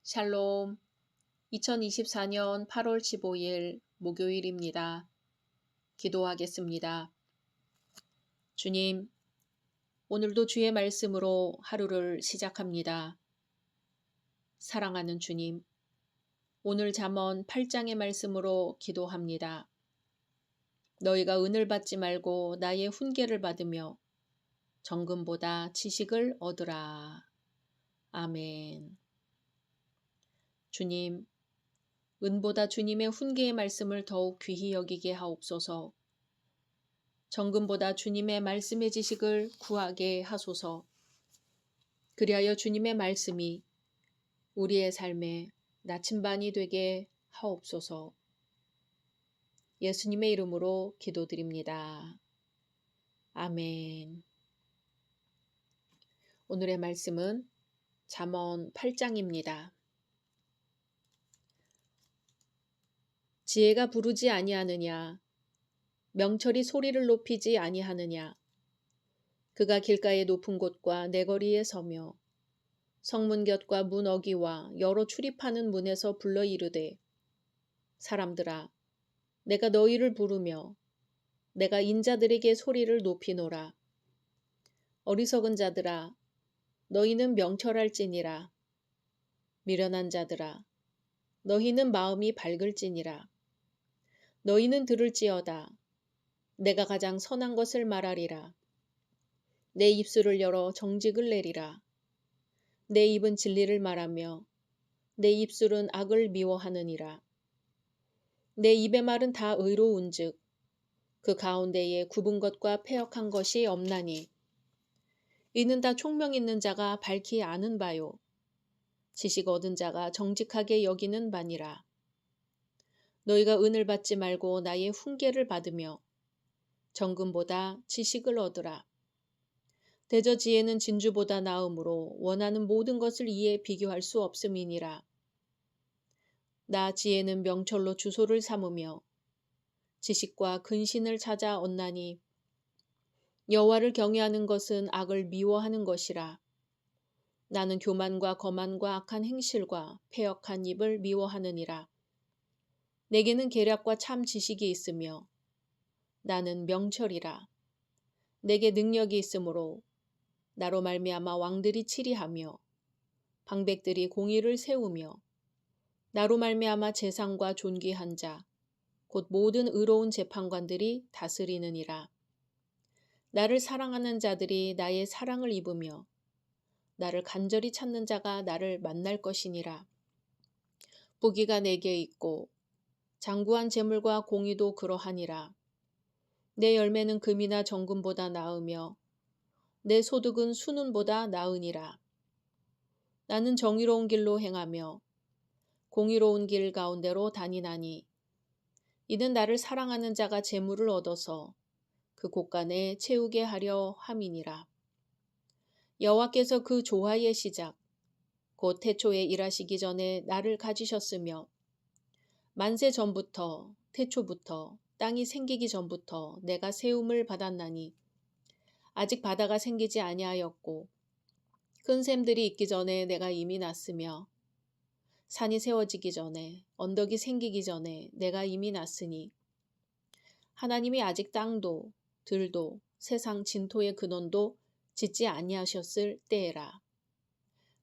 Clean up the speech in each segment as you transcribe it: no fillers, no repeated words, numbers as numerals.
샬롬. 2024년 8월 15일 목요일입니다. 기도하겠습니다. 주님, 오늘도 주의 말씀으로 하루를 시작합니다. 사랑하는 주님, 오늘 잠언 8장의 말씀으로 기도합니다. 너희가 은을 받지 말고 나의 훈계를 받으며 정금보다 지식을 얻으라. 아멘. 주님, 은보다 주님의 훈계의 말씀을 더욱 귀히 여기게 하옵소서. 정금보다 주님의 말씀의 지식을 구하게 하소서. 그리하여 주님의 말씀이 우리의 삶에 나침반이 되게 하옵소서. 예수님의 이름으로 기도드립니다. 아멘. 오늘의 말씀은 잠언 8장입니다. 지혜가 부르지 아니하느냐? 명철이 소리를 높이지 아니하느냐? 그가 길가의 높은 곳과 내거리에 서며 성문 곁과 문 어기와 여러 출입하는 문에서 불러 이르되, 사람들아, 내가 너희를 부르며 내가 인자들에게 소리를 높이노라. 어리석은 자들아, 너희는 명철할지니라. 미련한 자들아, 너희는 마음이 밝을지니라. 너희는 들을지어다. 내가 가장 선한 것을 말하리라. 내 입술을 열어 정직을 내리라. 내 입은 진리를 말하며 내 입술은 악을 미워하느니라. 내 입의 말은 다 의로운즉 그 가운데에 굽은 것과 패역한 것이 없나니, 이는 다 총명 있는 자가 밝히 아는 바요 지식 얻은 자가 정직하게 여기는 바니라. 너희가 은을 받지 말고 나의 훈계를 받으며 정금보다 지식을 얻으라. 대저 지혜는 진주보다 나음으로 원하는 모든 것을 이에 비교할 수 없음이니라. 나 지혜는 명철로 주소를 삼으며 지식과 근신을 찾아 얻나니, 여호와를 경외하는 것은 악을 미워하는 것이라. 나는 교만과 거만과 악한 행실과 패역한 입을 미워하느니라. 내게는 계략과 참 지식이 있으며 나는 명철이라. 내게 능력이 있으므로 나로 말미암아 왕들이 치리하며 방백들이 공의를 세우며 나로 말미암아 재상과 존귀한 자 곧 모든 의로운 재판관들이 다스리느니라. 나를 사랑하는 자들이 나의 사랑을 입으며 나를 간절히 찾는 자가 나를 만날 것이니라. 부귀가 내게 있고 장구한 재물과 공의도 그러하니라. 내 열매는 금이나 정금보다 나으며 내 소득은 순은보다 나으니라. 나는 정의로운 길로 행하며 공의로운 길 가운데로 다니나니 이는 나를 사랑하는 자가 재물을 얻어서 그 곳간에 채우게 하려 함이니라. 여호와께서 그 조화의 시작 곧 태초에 일하시기 전에 나를 가지셨으며 만세 전부터 태초부터 땅이 생기기 전부터 내가 세움을 받았나니 아직 바다가 생기지 아니하였고 큰 샘들이 있기 전에 내가 이미 났으며 산이 세워지기 전에 언덕이 생기기 전에 내가 이미 났으니 하나님이 아직 땅도 들도 세상 진토의 근원도 짓지 아니하셨을 때에라.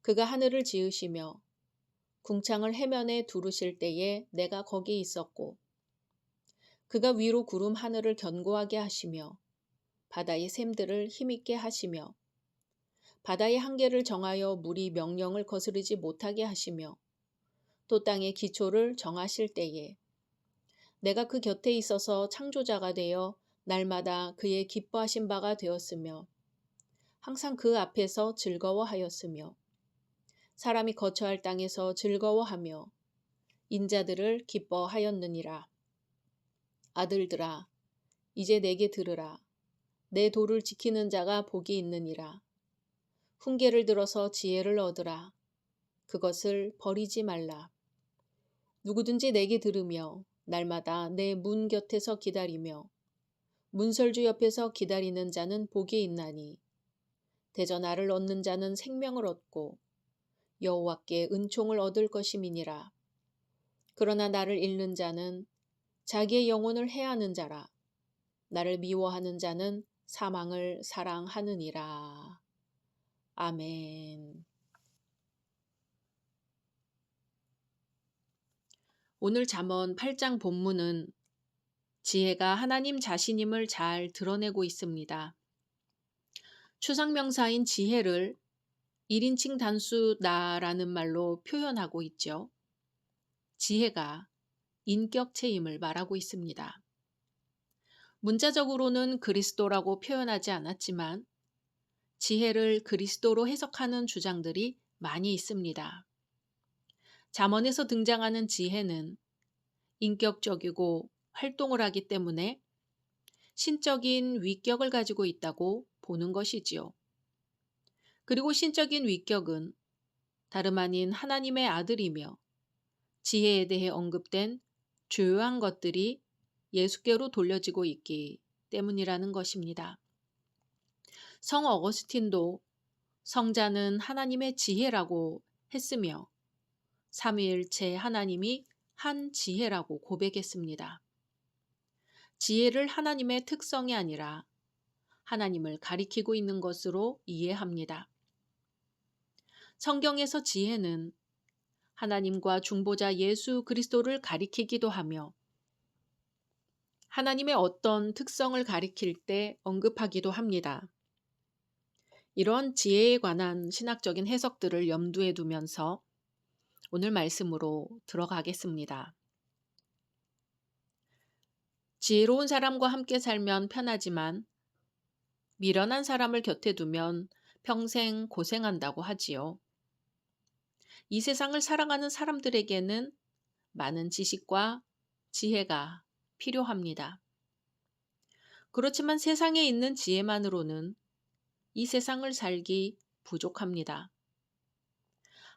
그가 하늘을 지으시며 궁창을 해면에 두르실 때에 내가 거기 있었고 그가 위로 구름 하늘을 견고하게 하시며 바다의 샘들을 힘있게 하시며 바다의 한계를 정하여 물이 명령을 거스르지 못하게 하시며 또 땅의 기초를 정하실 때에 내가 그 곁에 있어서 창조자가 되어 날마다 그의 기뻐하신 바가 되었으며 항상 그 앞에서 즐거워하였으며 사람이 거처할 땅에서 즐거워하며 인자들을 기뻐하였느니라. 아들들아 이제 내게 들으라. 내 도를 지키는 자가 복이 있느니라. 훈계를 들어서 지혜를 얻으라. 그것을 버리지 말라. 누구든지 내게 들으며 날마다 내 문 곁에서 기다리며 문설주 옆에서 기다리는 자는 복이 있나니 대저 나를 얻는 자는 생명을 얻고 여호와께 은총을 얻을 것임이니라. 그러나 나를 잃는 자는 자기의 영혼을 해하는 자라. 나를 미워하는 자는 사망을 사랑하느니라. 아멘. 오늘 잠언 8장 본문은 지혜가 하나님 자신임을 잘 드러내고 있습니다. 추상명사인 지혜를 1인칭 단수 나라는 말로 표현하고 있죠. 지혜가 인격체임을 말하고 있습니다. 문자적으로는 그리스도라고 표현하지 않았지만 지혜를 그리스도로 해석하는 주장들이 많이 있습니다. 잠언에서 등장하는 지혜는 인격적이고 활동을 하기 때문에 신적인 위격을 가지고 있다고 보는 것이지요. 그리고 신적인 위격은 다름 아닌 하나님의 아들이며 지혜에 대해 언급된 주요한 것들이 예수께로 돌려지고 있기 때문이라는 것입니다. 성 어거스틴도 성자는 하나님의 지혜라고 했으며 삼위일체 하나님이 한 지혜라고 고백했습니다. 지혜를 하나님의 특성이 아니라 하나님을 가리키고 있는 것으로 이해합니다. 성경에서 지혜는 하나님과 중보자 예수 그리스도를 가리키기도 하며 하나님의 어떤 특성을 가리킬 때 언급하기도 합니다. 이런 지혜에 관한 신학적인 해석들을 염두에 두면서 오늘 말씀으로 들어가겠습니다. 지혜로운 사람과 함께 살면 편하지만 미련한 사람을 곁에 두면 평생 고생한다고 하지요. 이 세상을 살아가는 사람들에게는 많은 지식과 지혜가 필요합니다. 그렇지만 세상에 있는 지혜만으로는 이 세상을 살기 부족합니다.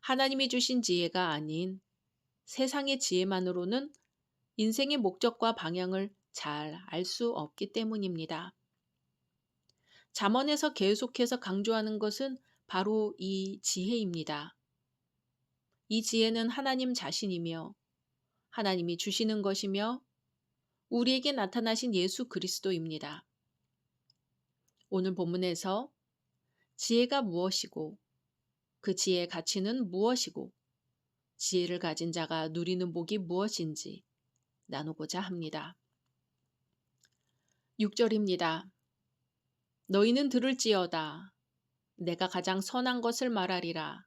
하나님이 주신 지혜가 아닌 세상의 지혜만으로는 인생의 목적과 방향을 잘 알 수 없기 때문입니다. 잠언에서 계속해서 강조하는 것은 바로 이 지혜입니다. 이 지혜는 하나님 자신이며 하나님이 주시는 것이며 우리에게 나타나신 예수 그리스도입니다. 오늘 본문에서 지혜가 무엇이고 그 지혜의 가치는 무엇이고 지혜를 가진 자가 누리는 복이 무엇인지 나누고자 합니다. 6절입니다. 너희는 들을지어다. 내가 가장 선한 것을 말하리라.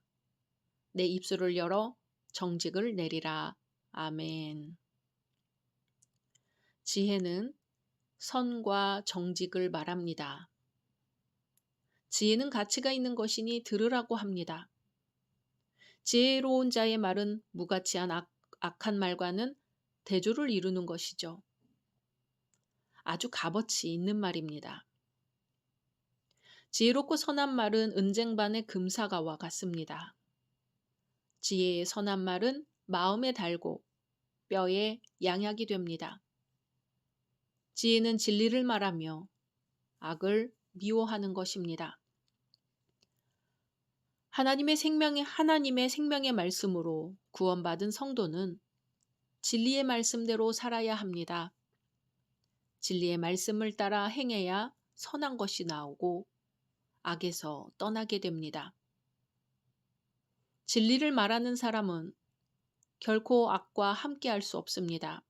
내 입술을 열어 정직을 내리라. 아멘. 지혜는 선과 정직을 말합니다. 지혜는 가치가 있는 것이니 들으라고 합니다. 지혜로운 자의 말은 무가치한 악한 말과는 대조를 이루는 것이죠. 아주 값어치 있는 말입니다. 지혜롭고 선한 말은 은쟁반의 금사가와 같습니다. 지혜의 선한 말은 마음에 달고 뼈에 양약이 됩니다. 지혜는 진리를 말하며 악을 미워하는 것입니다. 하나님의 생명의 말씀으로 구원받은 성도는 진리의 말씀대로 살아야 합니다. 진리의 말씀을 따라 행해야 선한 것이 나오고 악에서 떠나게 됩니다. 진리를 말하는 사람은 결코 악과 함께할 수 없습니다.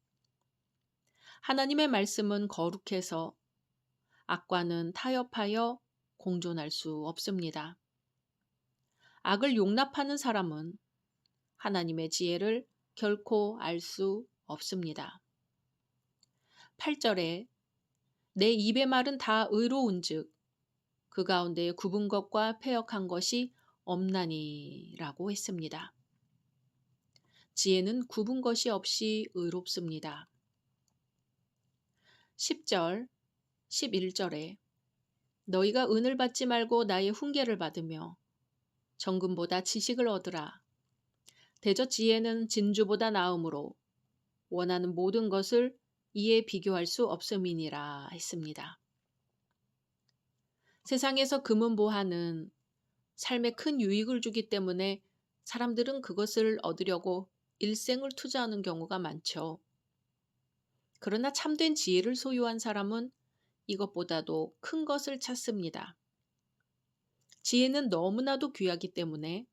하나님의 말씀은 거룩해서 악과는 타협하여 공존할 수 없습니다. 악을 용납하는 사람은 하나님의 지혜를 결코 알 수 없습니다. 8절에 내 입의 말은 다 의로운즉 그 가운데 굽은 것과 패역한 것이 없나니 라고 했습니다. 지혜는 굽은 것이 없이 의롭습니다. 10절, 11절에 너희가 은을 받지 말고 나의 훈계를 받으며 정금보다 지식을 얻으라. 대저 지혜는 진주보다 나음으로 원하는 모든 것을 이에 비교할 수 없음이니라 했습니다. 세상에서 금은보화는 삶에 큰 유익을 주기 때문에 사람들은 그것을 얻으려고 일생을 투자하는 경우가 많죠. 그러나 참된 지혜를 소유한 사람은 이것보다도 큰 것을 찾습니다. 지혜는 너무나도 귀하기 때문에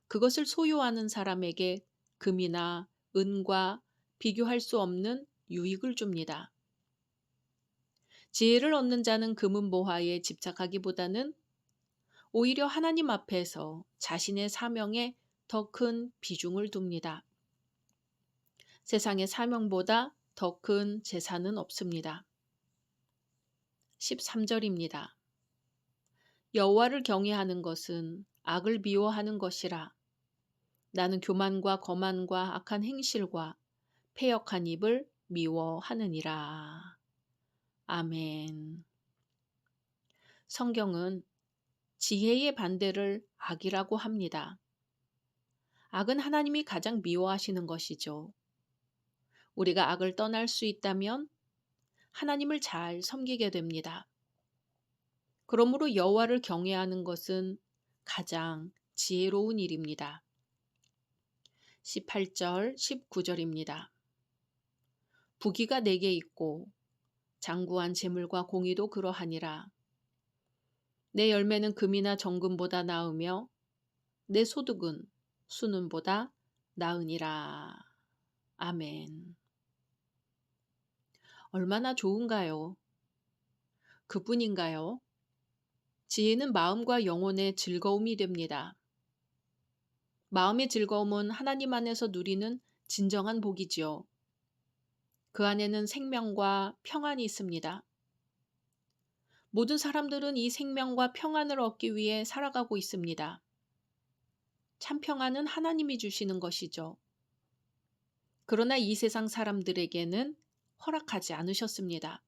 그것을 소유하는 사람에게 금이나 은과 비교할 수 없는 유익을 줍니다. 지혜를 얻는 자는 금은보화에 집착하기보다는 오히려 하나님 앞에서 자신의 사명에 더 큰 비중을 둡니다. 세상의 사명보다 더 큰 재산은 없습니다. 13절입니다. 여호와를 경외하는 것은 악을 미워하는 것이라. 나는 교만과 거만과 악한 행실과 패역한 입을 미워하느니라. 아멘. 성경은 지혜의 반대를 악이라고 합니다. 악은 하나님이 가장 미워하시는 것이죠. 우리가 악을 떠날 수 있다면 하나님을 잘 섬기게 됩니다. 그러므로 여호와를 경외하는 것은 가장 지혜로운 일입니다. 18절, 19절입니다. 부귀가 내게 있고 장구한 재물과 공의도 그러하니라. 내 열매는 금이나 정금보다 나으며 내 소득은 수는보다 나으니라. 아멘. 얼마나 좋은가요? 그뿐인가요? 지혜는 마음과 영혼의 즐거움이 됩니다. 마음의 즐거움은 하나님 안에서 누리는 진정한 복이지요. 그 안에는 생명과 평안이 있습니다. 모든 사람들은 이 생명과 평안을 얻기 위해 살아가고 있습니다. 참 평안은 하나님이 주시는 것이죠. 그러나 이 세상 사람들에게는 허락하지 않으셨습니다.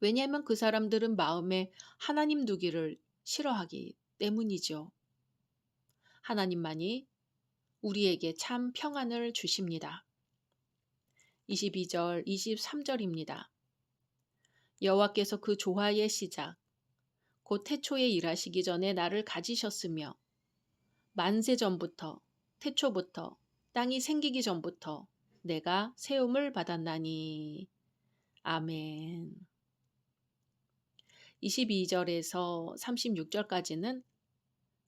왜냐하면 그 사람들은 마음에 하나님 두기를 싫어하기 때문이죠. 하나님만이 우리에게 참 평안을 주십니다. 22절, 23절입니다. 여호와께서 그 조화의 시작, 곧 태초에 일하시기 전에 나를 가지셨으며 만세 전부터, 태초부터, 땅이 생기기 전부터 내가 세움을 받았나니. 아멘. 22절에서 36절까지는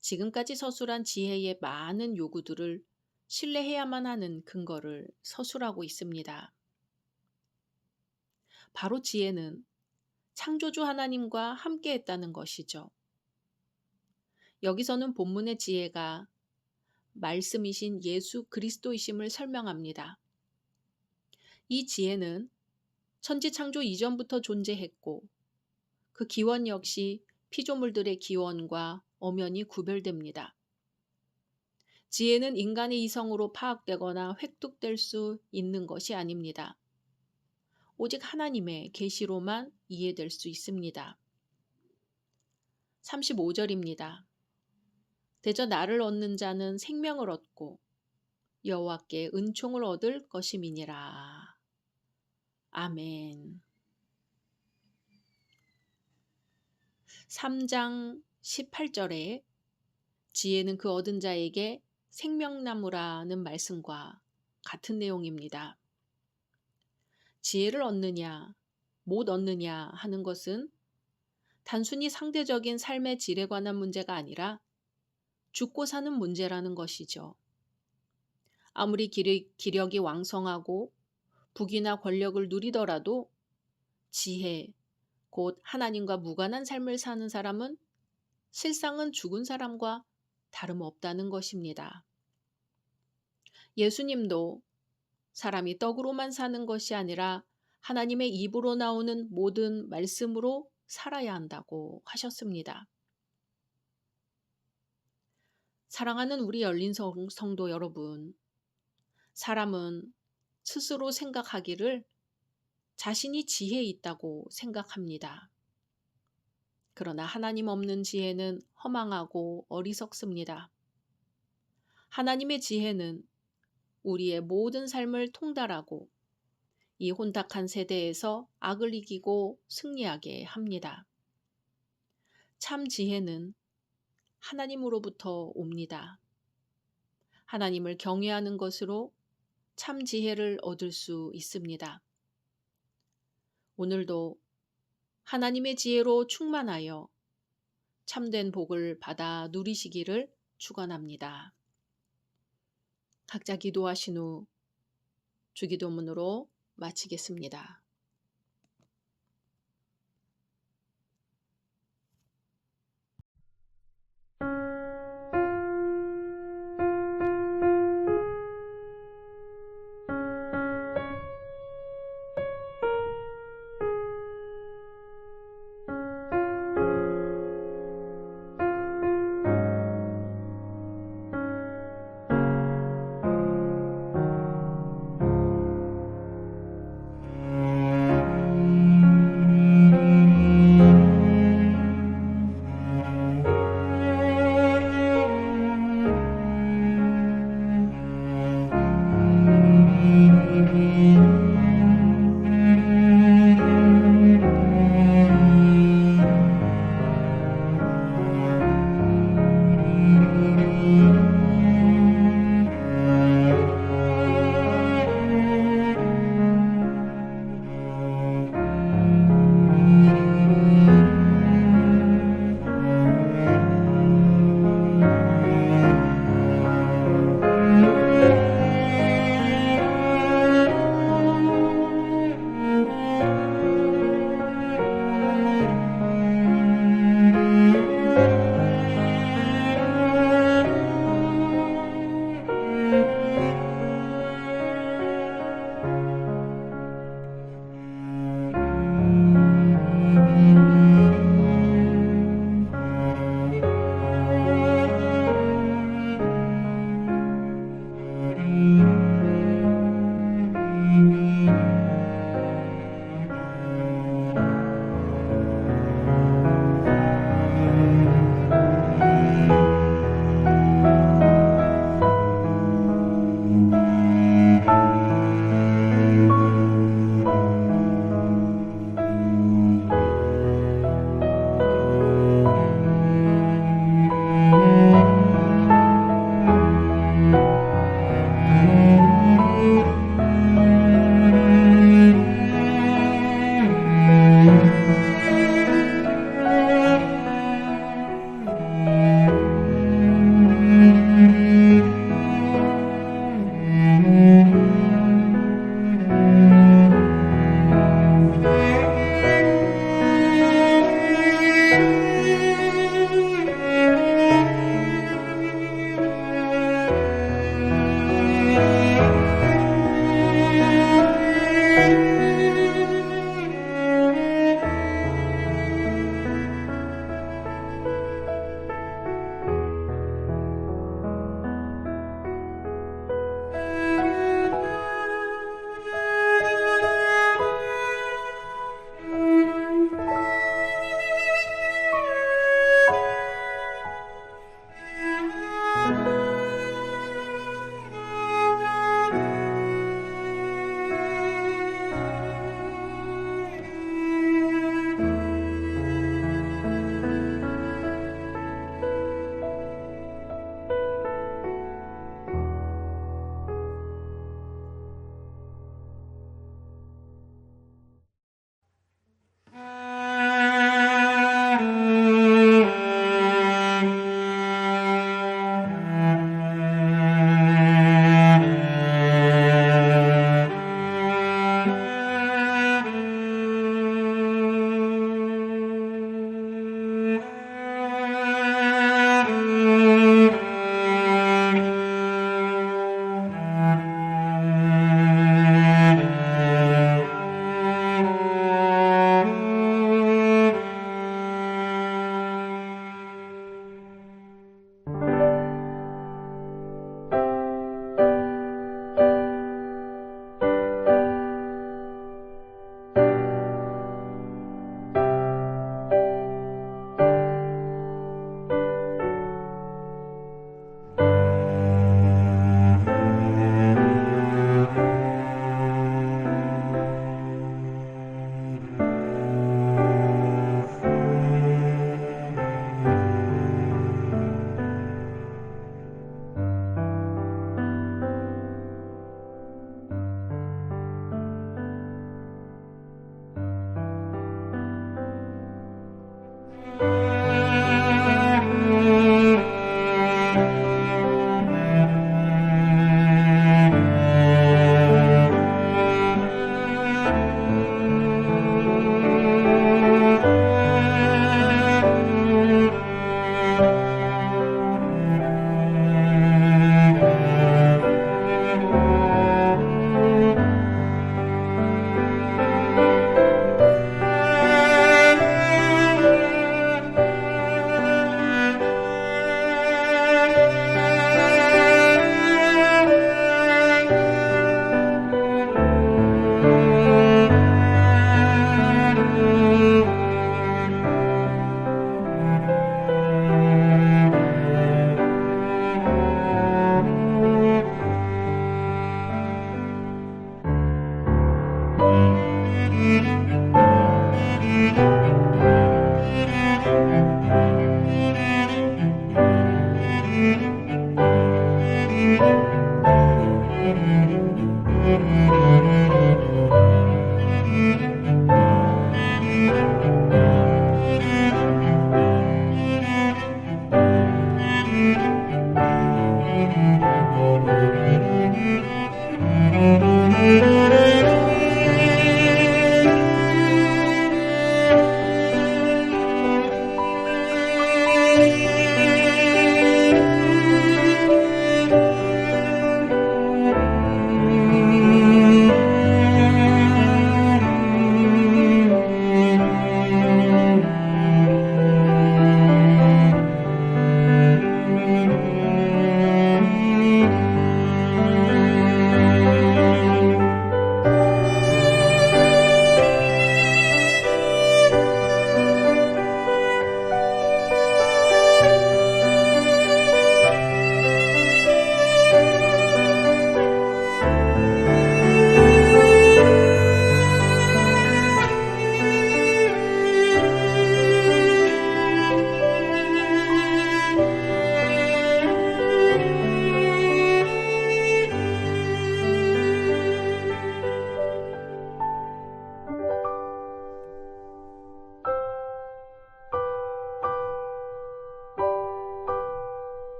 지금까지 서술한 지혜의 많은 요구들을 신뢰해야만 하는 근거를 서술하고 있습니다. 바로 지혜는 창조주 하나님과 함께 했다는 것이죠. 여기서는 본문의 지혜가 말씀이신 예수 그리스도이심을 설명합니다. 이 지혜는 천지 창조 이전부터 존재했고 그 기원 역시 피조물들의 기원과 엄연히 구별됩니다. 지혜는 인간의 이성으로 파악되거나 획득될 수 있는 것이 아닙니다. 오직 하나님의 계시로만 이해될 수 있습니다. 35절입니다. 대저 나를 얻는 자는 생명을 얻고 여호와께 은총을 얻을 것임이니라. 아멘. 3장 18절에 지혜는 그 얻은 자에게 생명나무라는 말씀과 같은 내용입니다. 지혜를 얻느냐, 못 얻느냐 하는 것은 단순히 상대적인 삶의 질에 관한 문제가 아니라 죽고 사는 문제라는 것이죠. 아무리 기력이 왕성하고 부귀나 권력을 누리더라도 지혜, 곧 하나님과 무관한 삶을 사는 사람은 실상은 죽은 사람과 다름없다는 것입니다. 예수님도 사람이 떡으로만 사는 것이 아니라 하나님의 입으로 나오는 모든 말씀으로 살아야 한다고 하셨습니다. 사랑하는 우리 열린 성도 여러분, 사람은 스스로 생각하기를 자신이 지혜 있다고 생각합니다. 그러나 하나님 없는 지혜는 허망하고 어리석습니다. 하나님의 지혜는 우리의 모든 삶을 통달하고 이 혼탁한 세대에서 악을 이기고 승리하게 합니다. 참 지혜는 하나님으로부터 옵니다. 하나님을 경외하는 것으로 참 지혜를 얻을 수 있습니다. 오늘도 하나님의 지혜로 충만하여 참된 복을 받아 누리시기를 축원합니다. 각자 기도하신 후 주기도문으로 마치겠습니다.